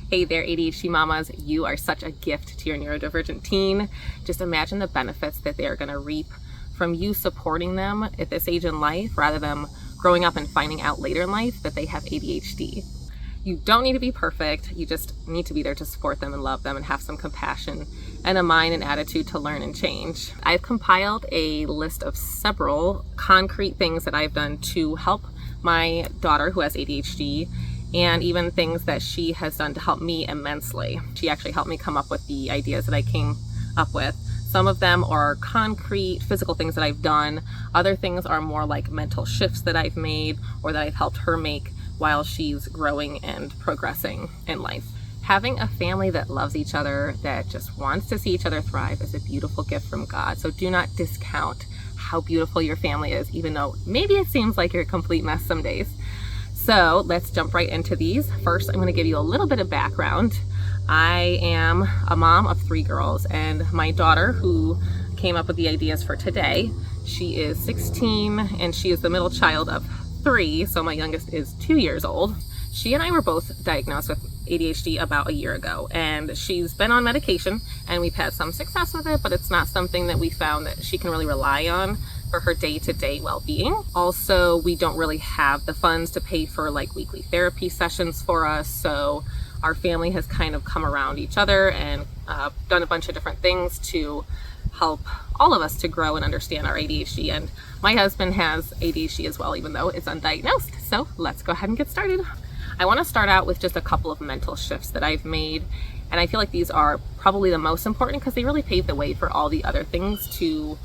Hey there, ADHD mamas. You are such a gift to your neurodivergent teen. Just imagine the benefits that they are going to reap from you supporting them at this age in life, rather than growing up and finding out later in life that they have ADHD. You don't need to be perfect. You just need to be there to support them and love them and have some compassion and a mind and attitude to learn and change. I've compiled a list of several concrete things that I've done to help my daughter who has ADHD, and even things that she has done to help me immensely. She actually helped me come up with the ideas that I came up with. Some of them are concrete physical things that I've done. Other things are more like mental shifts that I've made or that I've helped her make while she's growing and progressing in life. Having a family that loves each other, that just wants to see each other thrive, is a beautiful gift from God. So do not discount how beautiful your family is, even though maybe it seems like you're a complete mess some days. So let's jump right into these. First, I'm going to give you a little bit of background. I am a mom of 3 girls, and my daughter, who came up with the ideas for today, she is 16 and she is the middle child of 3, so my youngest is 2 years old. She and I were both diagnosed with ADHD about a year ago, and she's been on medication and we've had some success with it, but it's not something that we found that she can really rely on for her day-to-day well-being. Also, we don't really have the funds to pay for like weekly therapy sessions for us, so our family has kind of come around each other and done a bunch of different things to help all of us to grow and understand our ADHD. And my husband has ADHD as well, even though it's undiagnosed. So let's go ahead and get started. I want to start out with just a couple of mental shifts that I've made, and I feel like these are probably the most important because they really pave the way for all the other things to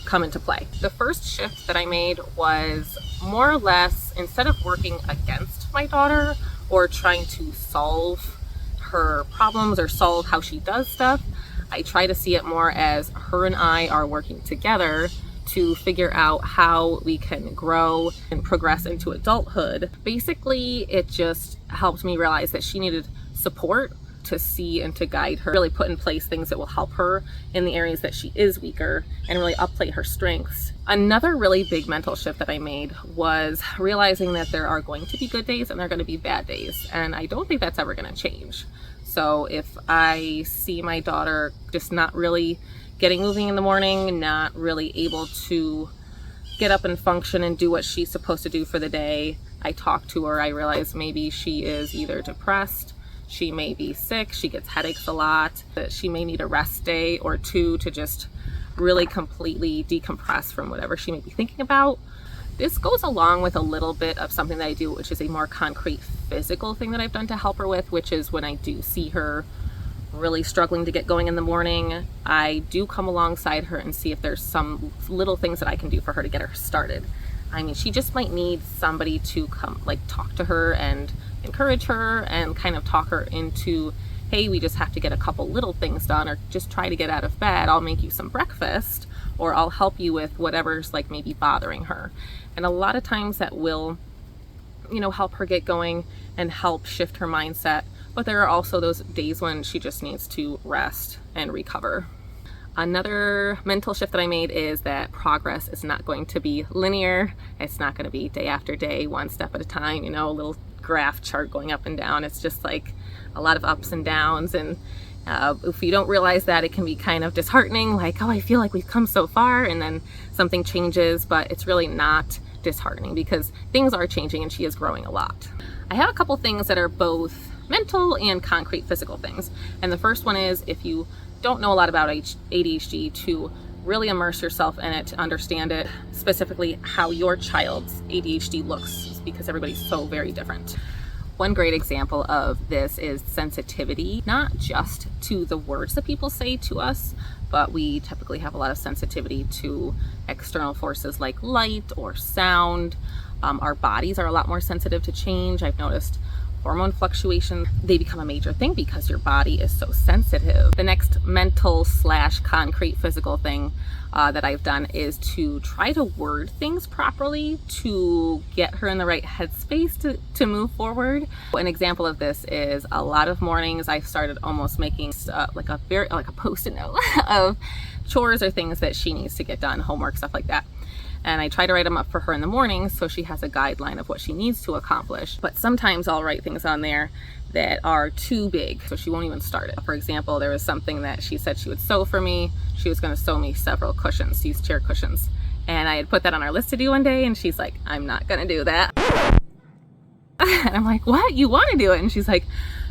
come into play. The first shift that I made was more or less, instead of working against my daughter or trying to solve her problems or solve how she does stuff, I try to see it more as her and I are working together to figure out how we can grow and progress into adulthood. Basically, it just helped me realize that she needed support to see and to guide her, really put in place things that will help her in the areas that she is weaker and really upplay her strengths. Another really big mental shift that I made was realizing that there are going to be good days and there are going to be bad days, and I don't think that's ever going to change. So if I see my daughter just not really getting moving in the morning, not really able to get up and function and do what she's supposed to do for the day, I talk to her. I realize maybe she is either depressed, she may be sick, she gets headaches a lot, that she may need a rest day or 2 to just really completely decompress from whatever she may be thinking about. This goes along with a little bit of something that I do, which is a more concrete physical thing that I've done to help her with, which is when I do see her really struggling to get going in the morning, I do come alongside her and see if there's some little things that I can do for her to get her started. I mean, she just might need somebody to come, like, talk to her and encourage her and kind of talk her into, hey, we just have to get a couple little things done, or just try to get out of bed. I'll make you some breakfast, or I'll help you with whatever's like maybe bothering her. And a lot of times that will, help her get going and help shift her mindset. But there are also those days when she just needs to rest and recover. Another mental shift that I made is that progress is not going to be linear. It's not going to be day after day, one step at a time, a little graph chart going up and down. It's just like a lot of ups and downs. And if you don't realize that, it can be kind of disheartening, like, oh, I feel like we've come so far, and then something changes, but it's really not disheartening because things are changing and she is growing a lot. I have a couple things that are both mental and concrete physical things. And the first one is, if you don't know a lot about ADHD, to really immerse yourself in it, to understand it, specifically how your child's ADHD looks, because everybody's so very different. One great example of this is sensitivity, not just to the words that people say to us, but we typically have a lot of sensitivity to external forces like light or sound. Our bodies are a lot more sensitive to change. I've noticed hormone fluctuation, they become a major thing because your body is so sensitive. The next mental / concrete physical thing that I've done is to try to word things properly to get her in the right headspace to move forward. An example of this is a lot of mornings I've started almost making like a post-it note of chores or things that she needs to get done, homework, stuff like that. And I try to write them up for her in the morning so she has a guideline of what she needs to accomplish. But sometimes I'll write things on there that are too big, so she won't even start it. For example, there was something that she said she would sew for me. She was going to sew me several cushions, these chair cushions. And I had put that on our list to do one day, and she's like, I'm not going to do that. And I'm like, what? You want to do it? And she's like,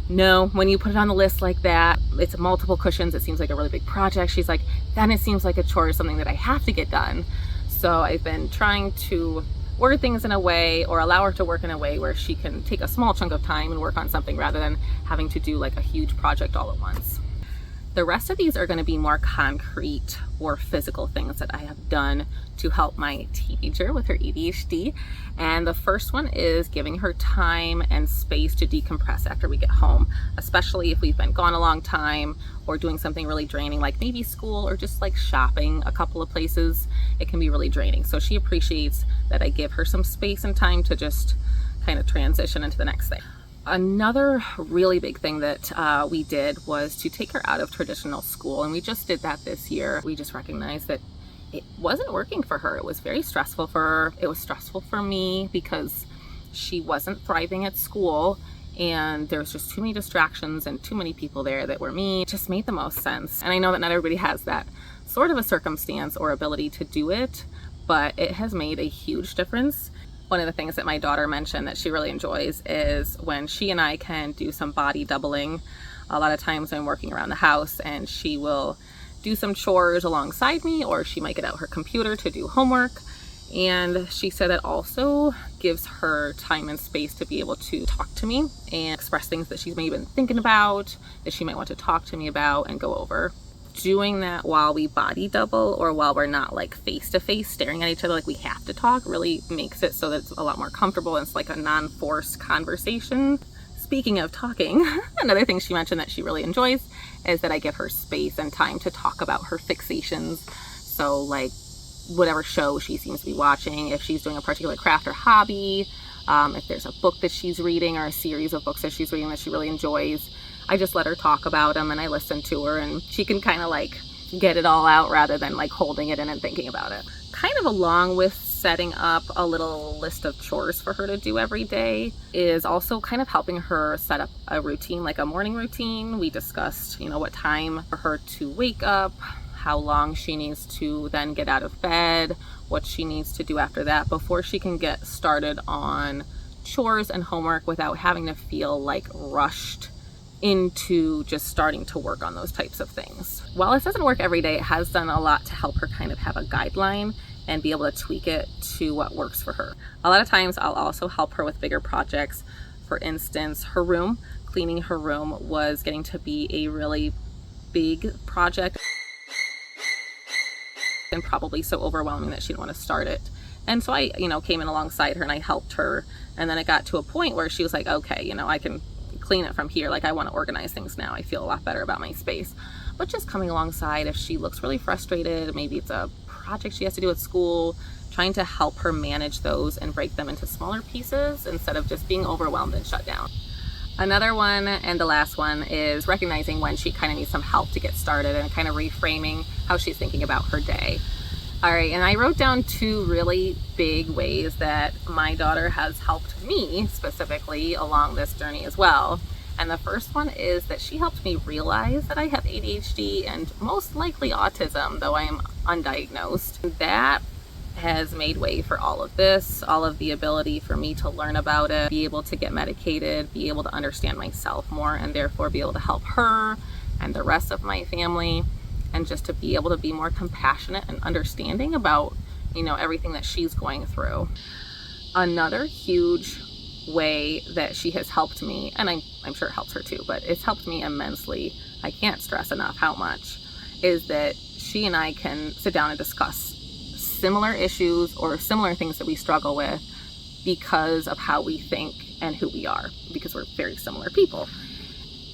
no, when you put it on the list like that, it's multiple cushions, it seems like a really big project. She's like, then it seems like a chore or something that I have to get done. So I've been trying to word things in a way, or allow her to work in a way where she can take a small chunk of time and work on something rather than having to do like a huge project all at once. The rest of these are going to be more concrete or physical things that I have done to help my teenager with her ADHD. And the first one is giving her time and space to decompress after we get home, especially if we've been gone a long time or doing something really draining, like maybe school or just like shopping a couple of places. It can be really draining. So she appreciates that I give her some space and time to just kind of transition into the next thing. Another really big thing that we did was to take her out of traditional school, and we just did that this year. We just recognized that it wasn't working for her. It was very stressful for her. It was stressful for me because she wasn't thriving at school, and there was just too many distractions and too many people there that were mean. It just made the most sense. And I know that not everybody has that sort of a circumstance or ability to do it, but it has made a huge difference. One of the things that my daughter mentioned that she really enjoys is when she and I can do some body doubling. A lot of times I'm working around the house and she will do some chores alongside me, or she might get out her computer to do homework. And she said it also gives her time and space to be able to talk to me and express things that she's maybe been thinking about, that she might want to talk to me about and go over. Doing that while we body double, or while we're not like face to face staring at each other like we have to talk, really makes it so that it's a lot more comfortable and it's like a non-forced conversation. Speaking of talking, another thing she mentioned that she really enjoys is that I give her space and time to talk about her fixations. So like whatever show she seems to be watching, if she's doing a particular craft or hobby, if there's a book that she's reading or a series of books that she's reading that she really enjoys, I just let her talk about them and I listen to her, and she can kind of like get it all out rather than like holding it in and thinking about it. Kind of along with setting up a little list of chores for her to do every day is also kind of helping her set up a routine, like a morning routine. We discussed, what time for her to wake up, how long she needs to then get out of bed, what she needs to do after that before she can get started on chores and homework without having to feel like rushed into just starting to work on those types of things. While this doesn't work every day, it has done a lot to help her kind of have a guideline and be able to tweak it to what works for her. A lot of times I'll also help her with bigger projects. For instance, her room, cleaning her room was getting to be a really big project and probably so overwhelming that she didn't want to start it. And so I, came in alongside her and I helped her. And then it got to a point where she was like, okay, I can clean it from here. Like, I want to organize things now. I feel a lot better about my space. But just coming alongside, if she looks really frustrated, maybe it's a project she has to do at school, trying to help her manage those and break them into smaller pieces instead of just being overwhelmed and shut down. Another one, and the last one, is recognizing when she kind of needs some help to get started and kind of reframing how she's thinking about her day. All right, and I wrote down 2 really big ways that my daughter has helped me specifically along this journey as well. And the first one is that she helped me realize that I have ADHD and most likely autism, though I am undiagnosed. That has made way for all of this, all of the ability for me to learn about it, be able to get medicated, be able to understand myself more, and therefore be able to help her and the rest of my family, and just to be able to be more compassionate and understanding about, everything that she's going through. Another huge way that she has helped me, and I'm sure it helps her too, but it's helped me immensely, I can't stress enough how much, is that she and I can sit down and discuss similar issues or similar things that we struggle with because of how we think and who we are, because we're very similar people.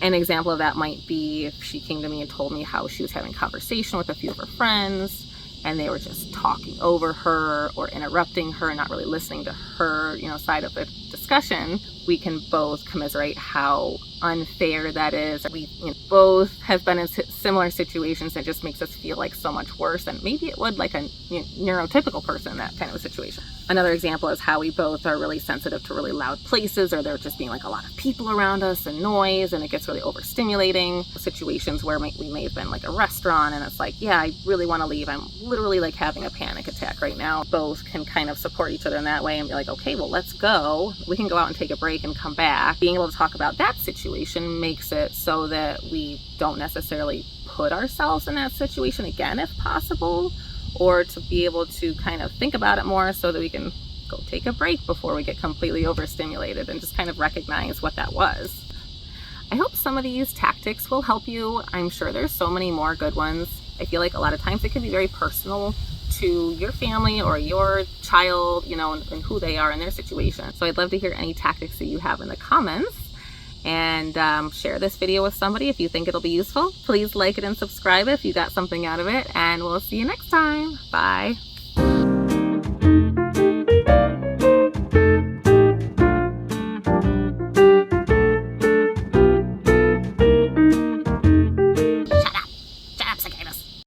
An example of that might be if she came to me and told me how she was having conversation with a few of her friends and they were just talking over her or interrupting her and not really listening to her, side of the discussion. discussion, we can both commiserate how unfair that is. We both have been in similar situations that just makes us feel like so much worse than maybe it would like a neurotypical person in that kind of a situation. Another example is how we both are really sensitive to really loud places, or there just being like a lot of people around us and noise, and it gets really overstimulating. Situations where we may have been like a restaurant and it's like, yeah, I really want to leave. I'm literally like having a panic attack right now. Both can kind of support each other in that way and be like, okay, well, let's go. We can go out and take a break and come back. Being able to talk about that situation makes it so that we don't necessarily put ourselves in that situation again if possible, or to be able to kind of think about it more so that we can go take a break before we get completely overstimulated and just kind of recognize what that was. I hope some of these tactics will help you. I'm sure there's so many more good ones. I feel like a lot of times it can be very personal to your family or your child, and who they are in their situation. So I'd love to hear any tactics that you have in the comments, and share this video with somebody if you think it'll be useful. Please like it and subscribe if you got something out of it, and we'll see you next time. Bye.